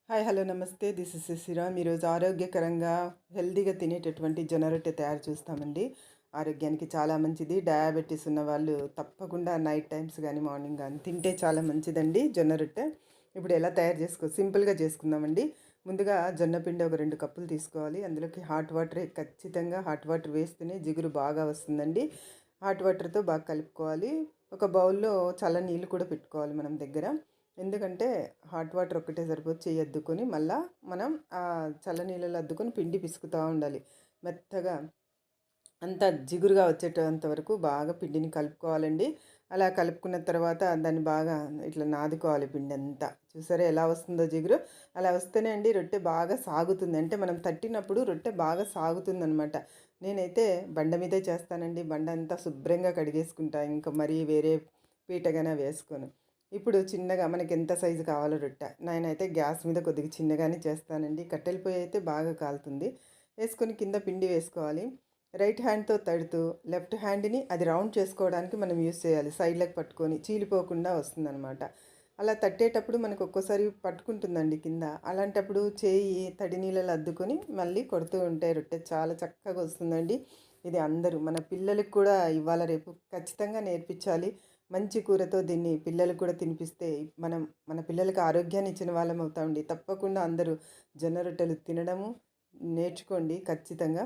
Hi hello నమస్తే this is Sriram. ఈరోజు ఆరోగ్యకరంగా హెల్తీగా తినేటటువంటి జొన్న రొట్టె తయారు చూస్తామండి. ఆరోగ్యానికి చాలా మంచిది. డయాబెటీస్ ఉన్న వాళ్ళు తప్పకుండా నైట్ టైమ్స్ కానీ మార్నింగ్ కానీ తింటే చాలా మంచిదండి జొన్న రొట్టె. ఇప్పుడు ఎలా తయారు సింపుల్గా చేసుకుందామండి. ముందుగా జొన్న పిండి ఒక 2 కప్పులు తీసుకోవాలి. అందులోకి హాట్ వాటరే, ఖచ్చితంగా హాట్ వాటర్ వేస్తేనే జిగురు బాగా వస్తుందండి. హాట్ వాటర్తో బాగా కలుపుకోవాలి. ఒక బౌల్లో చల్ల నీళ్ళు కూడా పెట్టుకోవాలి మనం దగ్గర. ఎందుకంటే హాట్ వాటర్ ఒక్కటే సరిపోదు, చెయ్యి అద్దుకొని మళ్ళా మనం చల్ల నీళ్ళలో అద్దుకొని పిండి పిసుకుతూ ఉండాలి. మెత్తగా అంతా జిగురుగా వచ్చేటంత వరకు బాగా పిండిని కలుపుకోవాలండి. అలా కలుపుకున్న తర్వాత దాన్ని బాగా ఇట్లా నాదుకోవాలి పిండి అంతా. చూసారా ఎలా వస్తుందో జిగురు? అలా వస్తేనే అండి రొట్టె బాగా సాగుతుంది. అంటే మనం తట్టినప్పుడు రొట్టె బాగా సాగుతుందనమాట. నేనైతే బండ మీదే చేస్తానండి. బండ అంతా శుభ్రంగా కడిగేసుకుంటా. ఇంకా మరీ వేరే పీటగానే వేసుకోను. ఇప్పుడు చిన్నగా మనకి ఎంత సైజు కావాలో రొట్టె, నేనైతే గ్యాస్ మీద కొద్దిగా చిన్నగానే చేస్తానండి. కట్టెల పొయ్యి అయితే బాగా కాలుతుంది. వేసుకొని కింద పిండి వేసుకోవాలి. రైట్ హ్యాండ్తో తడుతూ లెఫ్ట్ హ్యాండ్ని అది రౌండ్ చేసుకోవడానికి మనం యూస్ చేయాలి. సైడ్లకు పట్టుకొని చీలిపోకుండా వస్తుందన్నమాట. అలా తట్టేటప్పుడు మనకు ఒక్కోసారి పట్టుకుంటుందండి కింద. అలాంటప్పుడు చేయి తడి నీళ్ళలో అద్దుకొని మళ్ళీ కొడుతూ ఉంటే రొట్టె చాలా చక్కగా వస్తుందండి. ఇది అందరూ మన పిల్లలకు కూడా ఇవాళ రేపు ఖచ్చితంగా నేర్పించాలి. మంచి కూరతో దీన్ని పిల్లలకు కూడా తినిపిస్తే మనం మన పిల్లలకి ఆరోగ్యాన్ని ఇచ్చిన వాళ్ళం అవుతామండి. తప్పకుండా అందరూ జొన్న రొట్టెలు తినడము నేర్చుకోండి ఖచ్చితంగా.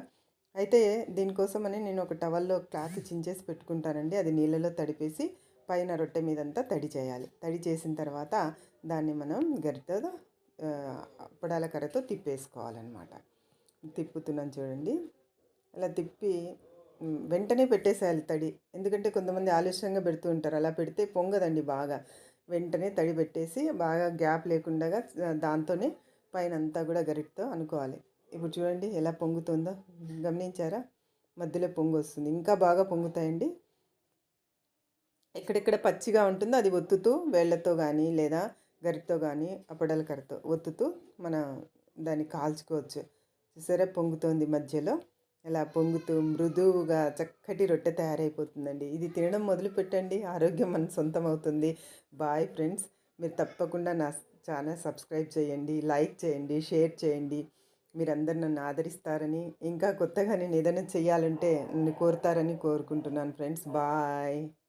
అయితే దీనికోసమని నేను ఒక టవల్‌లో క్లాత్ చించేసి పెట్టుకుంటానండి. అది నీళ్ళలో తడిపేసి పైన రొట్టె మీదంతా తడి చేయాలి. తడి చేసిన తర్వాత దాన్ని మనం గరిటెతో అప్పడాల కర్రతో తిప్పేసుకోవాలన్నమాట. తిప్పుతున్నాను చూడండి. అలా తిప్పి వెంటనే పెట్టేసేయాలి తడి. ఎందుకంటే కొంతమంది ఆలస్యంగా పెడుతూ ఉంటారు. అలా పెడితే పొంగదండి బాగా. వెంటనే తడి పెట్టేసి బాగా గ్యాప్ లేకుండగా దాంతోనే పైనంతా కూడా గరిటెతో అనుకోవాలి. ఇప్పుడు చూడండి ఎలా పొంగుతుందో గమనించారా? మధ్యలో పొంగొస్తుంది. ఇంకా బాగా పొంగుతాయండి. ఎక్కడెక్కడ పచ్చిగా ఉంటుందో అది ఒత్తుతూ వేళ్ళతో కానీ లేదా గరిటెతో కానీ అప్పడాల కర్రతో ఒత్తుతూ మన దాన్ని కాల్చుకోవచ్చు. చూసారా పొంగుతోంది మధ్యలో. ఇలా పొంగుతూ మృదువుగా చక్కటి రొట్టె తయారైపోతుందండి. ఇది తినడం మొదలుపెట్టండి, ఆరోగ్యం మన సొంతం అవుతుంది. Bye friends. మీరు తప్పకుండా నా ఛానల్ సబ్స్క్రైబ్ చేయండి, లైక్ చేయండి, షేర్ చేయండి. మీరందరూ నన్ను ఆదరిస్తారని, ఇంకా కొత్తగా నేను ఏదైనా చేయాలంటే నన్ను కోరుతారని కోరుకుంటున్నాను ఫ్రెండ్స్. బాయ్.